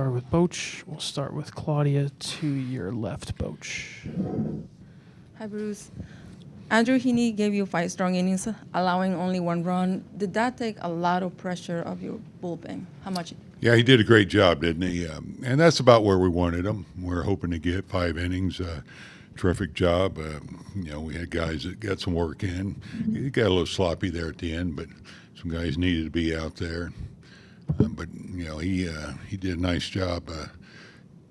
started with Bochy. We'll start with Claudia to your left, Bochy. Hi, Bruce. Andrew Heaney gave you 5 strong innings, allowing only 1 run. Did that take a lot of pressure off your bullpen? How much? Yeah, he did a great job, didn't he? And that's about where we wanted him. We're hoping to get 5 innings. Terrific job. We had guys that got some work in. He got a little sloppy there at the end, but some guys needed to be out there. He did a nice job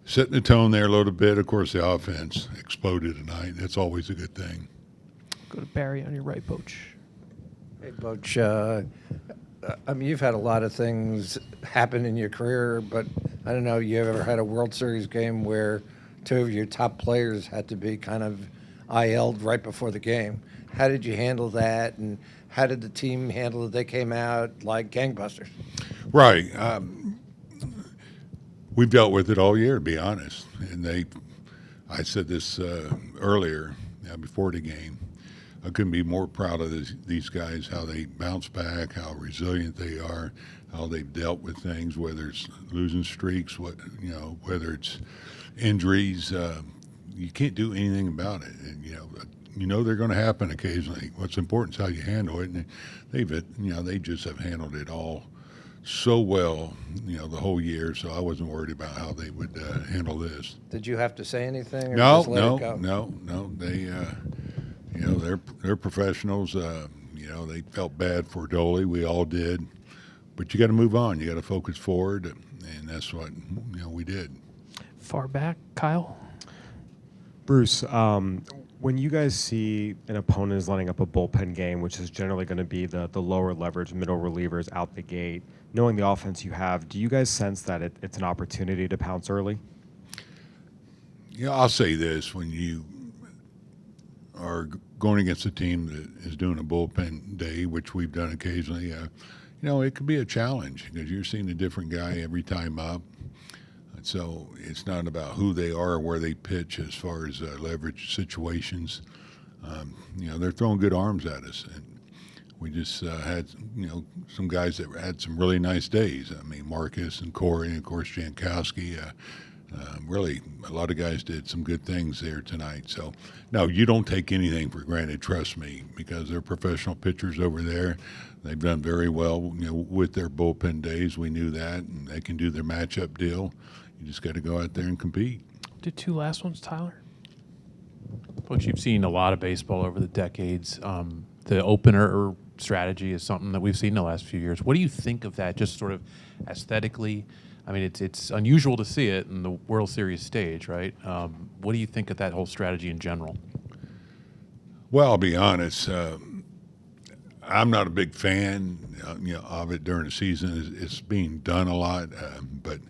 setting the tone there a little bit. Of course, the offense exploded tonight. That's always a good thing. Go to Barry on your right, Bochy. Hey, Bochy. You've had a lot of things happen in your career, but I don't know, you ever had a World Series game where 2 of your top players had to be kind of IL'd right before the game? How did you handle that, and how did the team handle it? They came out like gangbusters. Right. We've dealt with it all year, to be honest. And I said this earlier, before the game. I couldn't be more proud of these guys, how they bounce back, how resilient they are, how they've dealt with things, whether it's losing streaks, whether it's injuries. You can't do anything about it. And, they're going to happen occasionally. What's important is how you handle it. And they just have handled it all so well, the whole year. So I wasn't worried about how they would handle this. Did you have to say anything? Or No. They're professionals. They felt bad for Dolly. We all did. But you got to move on. You got to focus forward, and that's what we did. Far back, Kyle. Bruce, when you guys see an opponent is lining up a bullpen game, which is generally going to be the lower leverage middle relievers out the gate, knowing the offense you have, do you guys sense that it's an opportunity to pounce early? I'll say this: when you are going against a team that is doing a bullpen day, which we've done occasionally, it could be a challenge because you're seeing a different guy every time up. So it's not about who they are or where they pitch as far as leverage situations. They're throwing good arms at us. And we just had, some guys that had some really nice days. I mean, Marcus and Corey and, of course, Jankowski. Really, a lot of guys did some good things there tonight. So, no, you don't take anything for granted, trust me, because they're professional pitchers over there. They've done very well, with their bullpen days. We knew that, and they can do their matchup deal. You just got to go out there and compete. Do 2 last ones, Tyler. Coach, you've seen a lot of baseball over the decades. The opener strategy is something that we've seen the last few years. What do you think of that, just sort of aesthetically? I mean, it's unusual to see it in the World Series stage, right? What do you think of that whole strategy in general? Well, I'll be honest. I'm not a big fan, of it during the season. It's being done a lot, but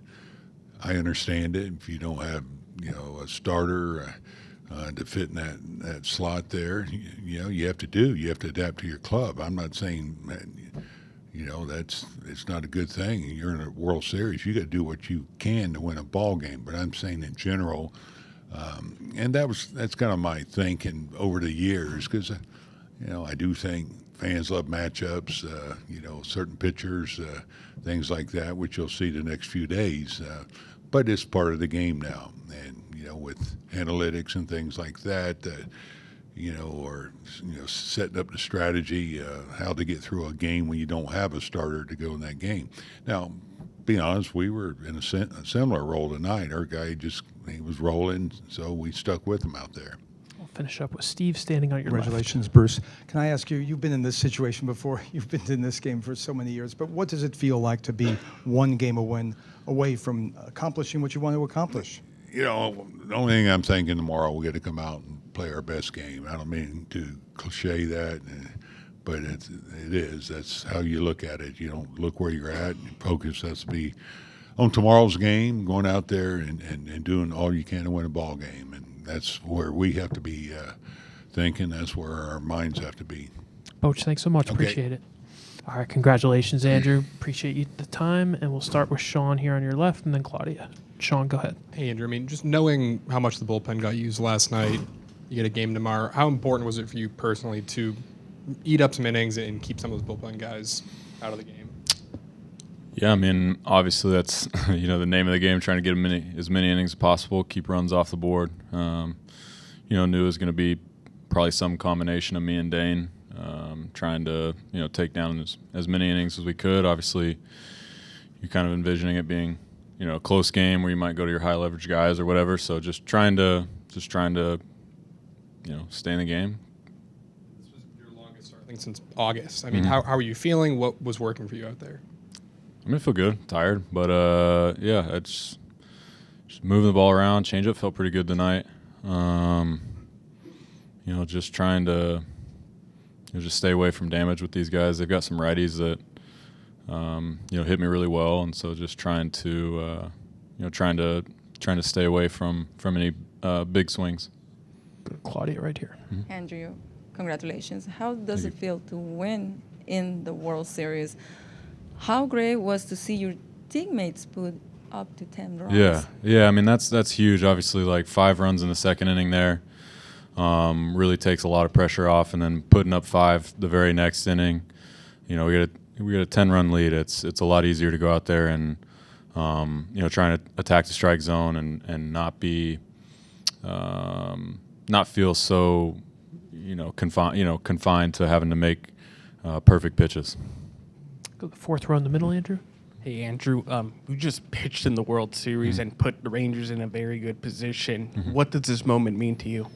I understand it. If you don't have, a starter to fit in that slot there, you have to adapt to your club. I'm not saying that, it's not a good thing. You're in a World Series. You got to do what you can to win a ball game. But I'm saying in general, and that's kind of my thinking over the years because, I do think fans love matchups, certain pitchers, things like that, which you'll see the next few days. But it's part of the game now. And, with analytics and things like that, or setting up the strategy, how to get through a game when you don't have a starter to go in that game. Now, being honest, we were in a similar role tonight. Our guy he was rolling, so we stuck with him out there. We'll finish up with Steve standing on your left. Congratulations, Bruce. Can I ask you, you've been in this situation before. You've been in this game for so many years, but what does it feel like to be one game away from accomplishing what you want to accomplish? The only thing I'm thinking tomorrow, we got to come out and play our best game. I don't mean to cliche that, but it is. That's how you look at it. You don't look where you're at. Your focus has to be on tomorrow's game, going out there and doing all you can to win a ball game. And that's where we have to be thinking. That's where our minds have to be. Bochy, thanks so much. Okay. Appreciate it. All right, congratulations, Andrew. Appreciate you the time. And we'll start with Sean here on your left and then Claudia. Sean, go ahead. Hey, Andrew. I mean, just knowing how much the bullpen got used last night, you get a game tomorrow. How important was it for you personally to eat up some innings and keep some of those bullpen guys out of the game? Yeah, I mean, obviously that's the name of the game, trying to get as many innings as possible, keep runs off the board. Knew it was going to be probably some combination of me and Dane, trying to take down as many innings as we could. Obviously, you're kind of envisioning it being a close game where you might go to your high leverage guys or whatever. So just trying to stay in the game. This was your longest start, I think, since August. I mean, how are you feeling? What was working for you out there? I mean, I feel good, tired, but it's just moving the ball around. Changeup felt pretty good tonight. Just trying to just stay away from damage with these guys. They've got some righties that hit me really well, and so just trying to stay away from any big swings. Claudia, right here. Andrew, congratulations. How does it feel to win in the World Series? How great was to see your teammates put up to 10 runs? Yeah. I mean, that's huge. Obviously, like 5 runs in the second inning there really takes a lot of pressure off, and then putting up 5 the very next inning. We get a 10-run lead. It's a lot easier to go out there and trying to attack the strike zone and not be not feel so confined to having to make perfect pitches. Go to the 4th row in the middle, Andrew. Hey, Andrew, we just pitched in the World Series and put the Rangers in a very good position. What does this moment mean to you?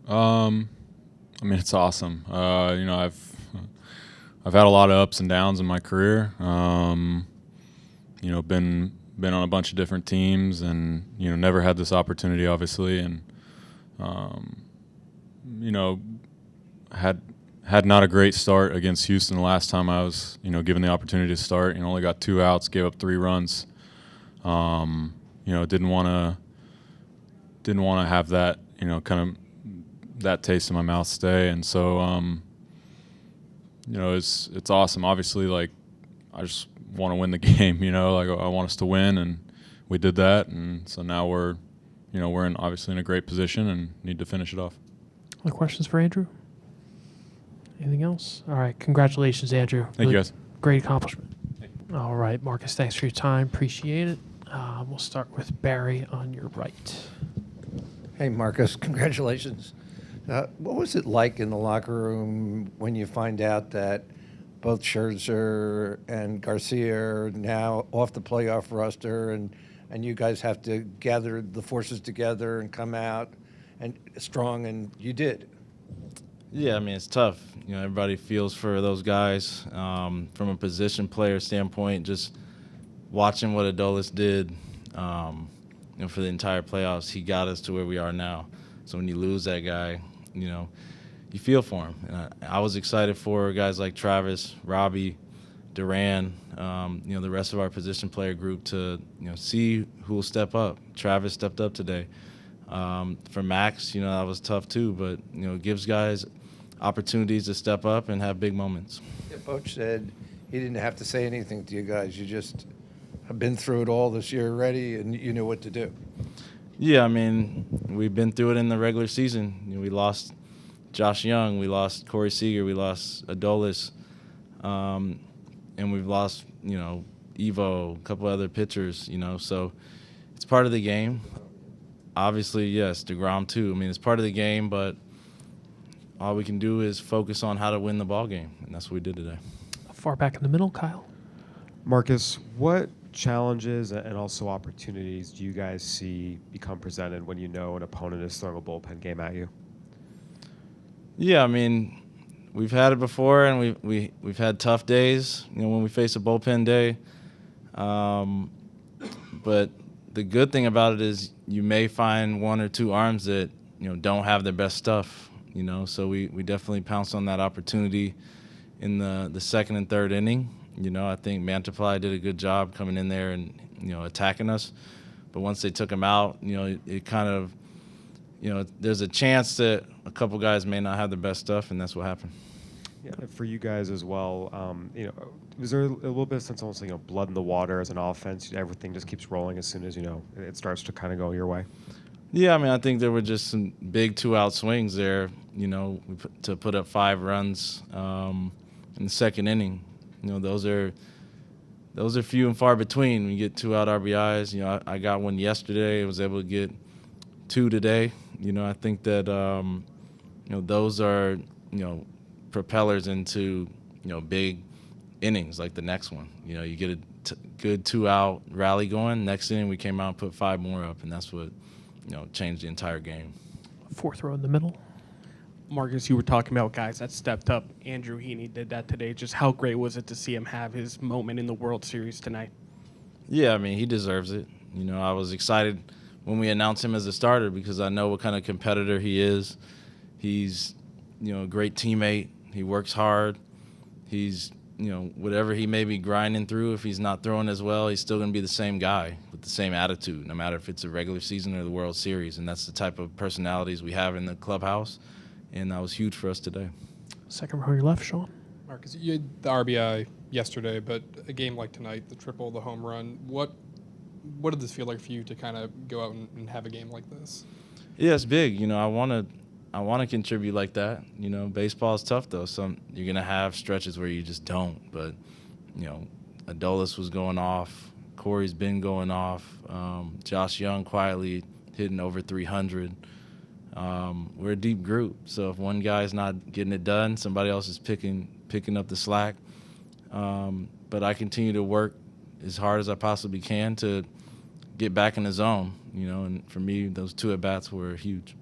I mean, it's awesome. I've had a lot of ups and downs in my career. Been on a bunch of different teams, and never had this opportunity, obviously, and had not a great start against Houston the last time I was given the opportunity to start. Only got 2 outs, gave up 3 runs. Didn't want to have that kind of that taste in my mouth stay, and so it's awesome. Obviously, like, I just want to win the game. Like, I want us to win, and we did that, and so now we're obviously in a great position and need to finish it off. Other questions for Andrew? Anything else? All right. Congratulations, Andrew. Thank you, guys. Great accomplishment. All right, Marcus, thanks for your time. Appreciate it. We'll start with Barry on your right. Hey, Marcus, congratulations. What was it like in the locker room when you find out that both Scherzer and Garcia are now off the playoff roster, and you guys have to gather the forces together and come out and strong, and you did? Yeah, I mean, it's tough. Everybody feels for those guys. From a position player standpoint, just watching what Adolis did, for the entire playoffs, he got us to where we are now. So when you lose that guy, you feel for him. And I was excited for guys like Travis, Robbie, Duran, the rest of our position player group to, see who will step up. Travis stepped up today. For Max, that was tough too, but, it gives guys opportunities to step up and have big moments. Yeah, Bochy said he didn't have to say anything to you guys. You just have been through it all this year already, and you knew what to do. Yeah, I mean, we've been through it in the regular season. We lost Josh Young, we lost Corey Seager, we lost Adolis, and we've lost, Evo, a couple other pitchers, so it's part of the game. Obviously, yes, DeGrom too. I mean, it's part of the game, but all we can do is focus on how to win the ball game, and that's what we did today. Far back in the middle, Kyle. Marcus, what challenges and also opportunities do you guys see become presented when an opponent is throwing a bullpen game at you? Yeah, I mean, we've had it before, and we've had tough days, when we face a bullpen day. But the good thing about it is you may find 1 or 2 arms that don't have their best stuff. So we definitely pounced on that opportunity in the 2nd and 3rd inning. I think Mantiply did a good job coming in there and, attacking us. But once they took him out, it kind of, there's a chance that a couple guys may not have the best stuff, and that's what happened. Yeah, for you guys as well, was there a little bit of sense almost blood in the water as an offense? Everything just keeps rolling as soon as, it starts to kind of go your way? Yeah, I mean, I think there were just some big 2-out swings there, to put up 5 runs in the 2nd inning. Those are those are few and far between. When you get 2 out RBIs, you know, I got one yesterday. I was able to get 2 today. You know, I think that you know, those are, you know, propellers into, you know, big innings like the next one. You know, you get a good 2-out rally going. Next inning, we came out and put 5 more up, and that's what, you know, changed the entire game. 4th row in the middle. Marcus, you were talking about guys that stepped up. Andrew Heaney did that today. Just how great was it to see him have his moment in the World Series tonight? Yeah, I mean, he deserves it. You know, I was excited when we announced him as a starter because I know what kind of competitor he is. He's, you know, a great teammate. He works hard. He's, you know, whatever he may be grinding through, if he's not throwing as well, he's still going to be the same guy with the same attitude, no matter if it's a regular season or the World Series. And that's the type of personalities we have in the clubhouse. And that was huge for us today. 2nd row, your left, Sean. Marcus, you had the RBI yesterday, but a game like tonight, the triple, the home run, what did this feel like for you to kind of go out and have a game like this? Yeah, it's big. You know, I want to contribute like that. You know, baseball is tough though. You're gonna have stretches where you just don't. But you know, Adolis was going off. Corey's been going off. Josh Young quietly hitting over 300. We're a deep group, so if one guy's not getting it done, somebody else is picking up the slack. But I continue to work as hard as I possibly can to get back in the zone. You know, and for me, those 2 at-bats were huge.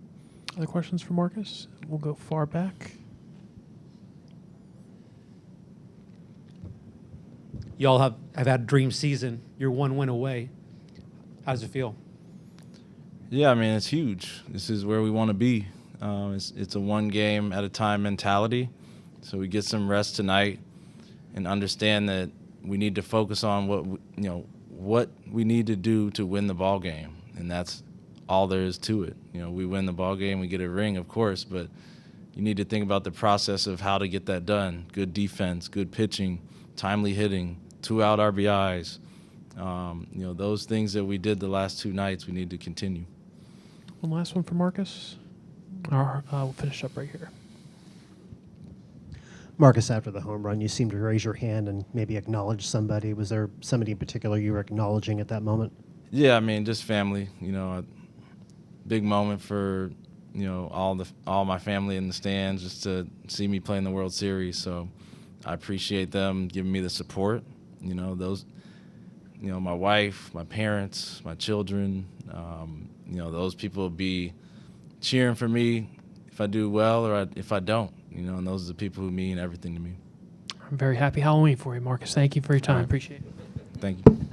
Other questions for Marcus? We'll go far back. Y'all have had a dream season. You're 1 win away. How does it feel? Yeah, I mean, it's huge. This is where we want to be. It's a 1 game at a time mentality. So we get some rest tonight and understand that we need to focus on what we need to do to win the ball game, and that's all there is to it. You know, we win the ball game, we get a ring, of course, but you need to think about the process of how to get that done. Good defense, good pitching, timely hitting, 2-out RBIs. You know, those things that we did the last 2 nights, we need to continue. One last one for Marcus. We'll finish up right here. Marcus, after the home run, you seemed to raise your hand and maybe acknowledge somebody. Was there somebody in particular you were acknowledging at that moment? Yeah, I mean, just family. You know, a big moment for, you know, all my family in the stands just to see me play in the World Series. So I appreciate them giving me the support. You know, those, you know, my wife, my parents, my children, you know, those people will be cheering for me if I do well or if I don't. You know, and those are the people who mean everything to me. I'm very happy Halloween for you, Marcus. Thank you for your time. Appreciate it. Thank you.